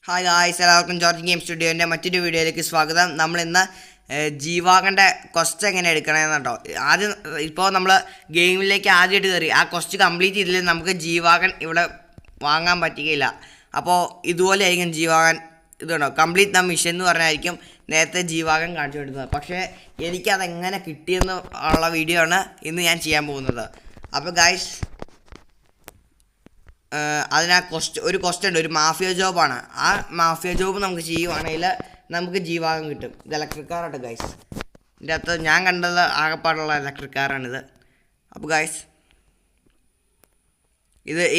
Hi guys, എല്ലാവർക്കും George game സ്റ്റുഡിയോൻ്റെ മറ്റൊരു വീഡിയോയിലേക്ക് സ്വാഗതം. നമ്മളിന്ന് ജീവാകൻ്റെ ക്വസ്റ്റ് എങ്ങനെ എടുക്കണമെന്ന് കേട്ടോ. ആദ്യം ഇപ്പോൾ നമ്മൾ ഗെയിമിലേക്ക് ആദ്യമായിട്ട് കയറി ആ ക്വസ്റ്റ് കംപ്ലീറ്റ് ചെയ്തില്ലെങ്കിൽ നമുക്ക് ജീവാകൻ ഇവിടെ വാങ്ങാൻ പറ്റുകയില്ല. അപ്പോൾ ഇതുപോലെ ആയിരിക്കും ജീവാകൻ ഇതുണ്ടോ കംപ്ലീറ്റ് ദ മിഷൻ എന്ന് പറഞ്ഞായിരിക്കും നേരത്തെ ജീവാകൻ കാണിച്ചു കൊടുക്കുന്നത്. പക്ഷേ എനിക്കതെങ്ങനെ കിട്ടിയെന്ന് ഉള്ള വീഡിയോ ആണ് ഇന്ന് ഞാൻ ചെയ്യാൻ പോകുന്നത്. അപ്പോൾ ഗായ്സ്, അതിന് ഒരു ക്വസ്റ്റ് ഉണ്ട്, ഒരു മാഫിയ ജോബാണ്. ആ മാഫിയ ജോബ് നമുക്ക് ചെയ്യുവാണെങ്കിൽ നമുക്ക് ജീവാകം കിട്ടും. ഇത് ഇലക്ട്രിക് കാറാണ് ഗൈസ്. ഇതിൻ്റെ അകത്ത് ഞാൻ കണ്ടത് ആകെപ്പാടുള്ള ഇലക്ട്രിക് കാറാണിത്. അപ്പോൾ ഗൈസ്,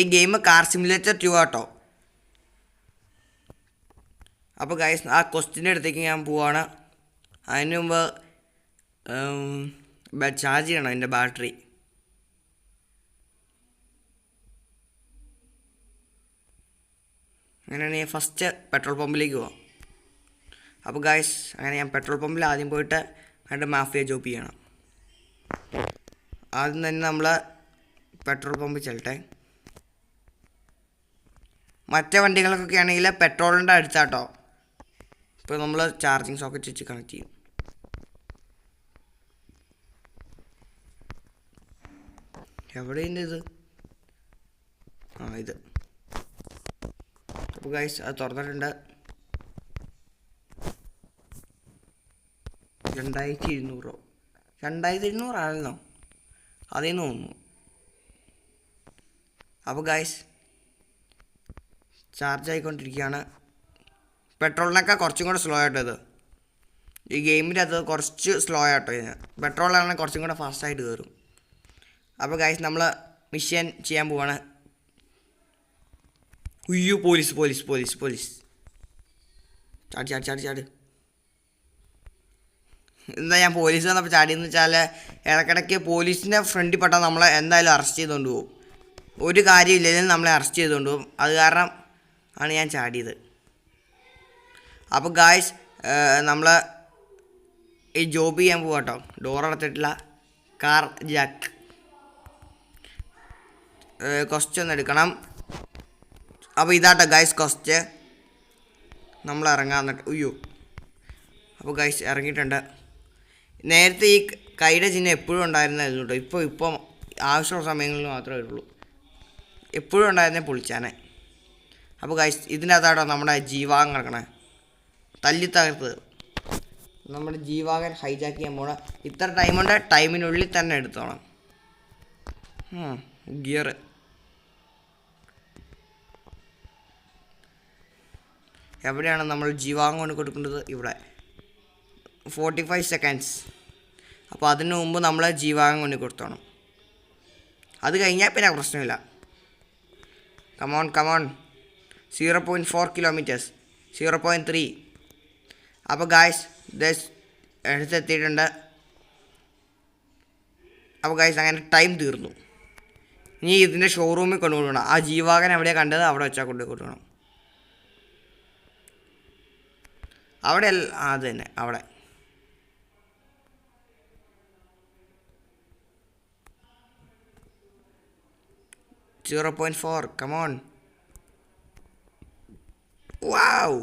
ഈ ഗെയിം കാർ സിമുലേറ്റർ 2 ആട്ടോ. അപ്പോൾ ഗൈസ്, ആ ക്വസ്റ്റിൻ്റെ അടുത്തേക്ക് ഞാൻ പോവാണ്. അതിന് മുമ്പ് ചാർജ് ചെയ്യണം എൻ്റെ ബാറ്ററി. അങ്ങനെയാണെങ്കിൽ ഫസ്റ്റ് പെട്രോൾ പമ്പിലേക്ക് പോവാം. അപ്പോൾ ഗായ്സ്, അങ്ങനെ ഞാൻ പെട്രോൾ പമ്പിൽ ആദ്യം പോയിട്ട് അതിൻ്റെ മാഫിയ ജോബ് ചെയ്യണം. ആദ്യം തന്നെ നമ്മൾ പെട്രോൾ പമ്പിൽ ചെല്ലട്ടെ. മറ്റേ വണ്ടികൾക്കൊക്കെ ആണെങ്കിൽ പെട്രോളിൻ്റെ അടുത്താട്ടോ. ഇപ്പോൾ നമ്മൾ ചാർജിങ് സോക്കറ്റ് വെച്ച് കണക്ട് ചെയ്യും. എവിടെയുണ്ട് ഇത്? ഇത്. അപ്പോൾ ഗൈസ്, അത് തുറന്നിട്ടുണ്ട്. 2200 2200 ആണല്ലോ, അതേന്ന് തോന്നുന്നു. അപ്പോൾ ഗൈസ്, ചാർജ് ആയിക്കൊണ്ടിരിക്കുകയാണ്. പെട്രോളിനൊക്കെ കുറച്ചും കൂടെ സ്ലോ ആയിട്ടോ ഇത്. ഈ ഗെയിമിൻ്റെ അത് കുറച്ച് സ്ലോ ആയിട്ടോ ഇതിന്. പെട്രോളാണെങ്കിൽ കുറച്ചും കൂടെ ഫാസ്റ്റായിട്ട് കയറും. അപ്പോൾ ഗൈസ്, നമ്മൾ മിഷൻ ചെയ്യാൻ പോവാണ്. ഉയ്യോ, പോലീസ് പോലീസ് പോലീസ് പോലീസ് ചാടി ചാടി ചാടി ചാടി. എന്താ ഞാൻ പോലീസ് വന്നപ്പോൾ ചാടിയെന്ന് വെച്ചാൽ, ഇടയ്ക്കിടയ്ക്ക് പോലീസിൻ്റെ ഫ്രണ്ടിൽ പെട്ടാൽ നമ്മളെ എന്തായാലും അറസ്റ്റ് ചെയ്തുകൊണ്ട് പോകും. ഒരു കാര്യമില്ലെങ്കിലും നമ്മളെ അറസ്റ്റ് ചെയ്തുകൊണ്ട് പോകും. അത് കാരണം ആണ് ഞാൻ ചാടിയത്. അപ്പോൾ ഗായ്സ്, നമ്മൾ ഈ ജോബ് ചെയ്യാൻ പോവാം കേട്ടോ. ഡോർ അടച്ചിട്ടില്ല. കാർ ജാക്ക് ക്വസ്റ്റ്യൻ എടുക്കണം. അപ്പോൾ ഇതാട്ടോ ഗൈസ് ക്വസ്റ്റ്. നമ്മൾ ഇറങ്ങാന്നിട്ട് ഉയ്യോ. അപ്പോൾ ഗൈസ്, ഇറങ്ങിയിട്ടുണ്ട്. നേരത്തെ ഈ കൈയുടെ ചിഹ്നം എപ്പോഴും ഉണ്ടായിരുന്നായിരുന്നു കേട്ടോ. ഇപ്പം ആവശ്യമുള്ള സമയങ്ങളിൽ മാത്രമേ ഉള്ളൂ. എപ്പോഴും ഉണ്ടായിരുന്നേ പൊളിച്ചാനെ. അപ്പോൾ ഗൈസ്, ഇതിൻ്റെ അകത്താട്ടോ നമ്മുടെ ജീവാകൻ കിടക്കണേ. തല്ലി തകർത്ത് നമ്മുടെ ജീവാകൻ ഹൈജാക്ക് ചെയ്യാൻ പോകണം. ഇത്ര ടൈമുണ്ട്, ടൈമിനുള്ളിൽ തന്നെ എടുത്തോണം. ഗിയർ എവിടെയാണ് നമ്മൾ ജീവാകം കൊണ്ട് കൊടുക്കേണ്ടത്? ഇവിടെ 45 സെക്കൻഡ്സ്. അപ്പോൾ അതിന് മുമ്പ് നമ്മൾ ജീവാകം കൊണ്ട് കൊടുത്തോണം. അത് കഴിഞ്ഞാൽ പിന്നെ പ്രശ്നമില്ല. Come on come on. 0.4 കിലോമീറ്റേഴ്സ്, 0.3. അപ്പോൾ ഗായ്സ്, എടുത്തെത്തിയിട്ടുണ്ട്. അപ്പോൾ ഗായ്സ്, അങ്ങനെ ടൈം തീർന്നു. ഇനി ഇതിൻ്റെ ഷോറൂമിൽ കൊണ്ടുകൊടുക്കണം. ആ ജീവാകൻ എവിടെയാണ് കണ്ടത് അവിടെ വെച്ചാൽ കൊണ്ട് കൊടുക്കണം. അവിടെ അത് തന്നെ, അവിടെ. .4 കമോൺ. വാവ്,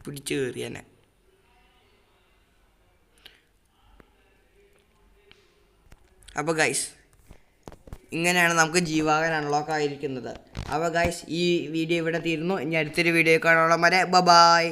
പിടിച്ചു കയറി തന്നെ. അപ്പോൾ ഗൈസ്, ഇങ്ങനെയാണ് നമുക്ക് ജീവാകൻ അൺലോക്ക് ആയിരിക്കുന്നത്. അപ്പോൾ ഗൈസ്, ഈ വീഡിയോ ഇവിടെ തീരുന്നു. ഇനി അടുത്തൊരു വീഡിയോ കാണാനുള്ള വരെ ബൈ.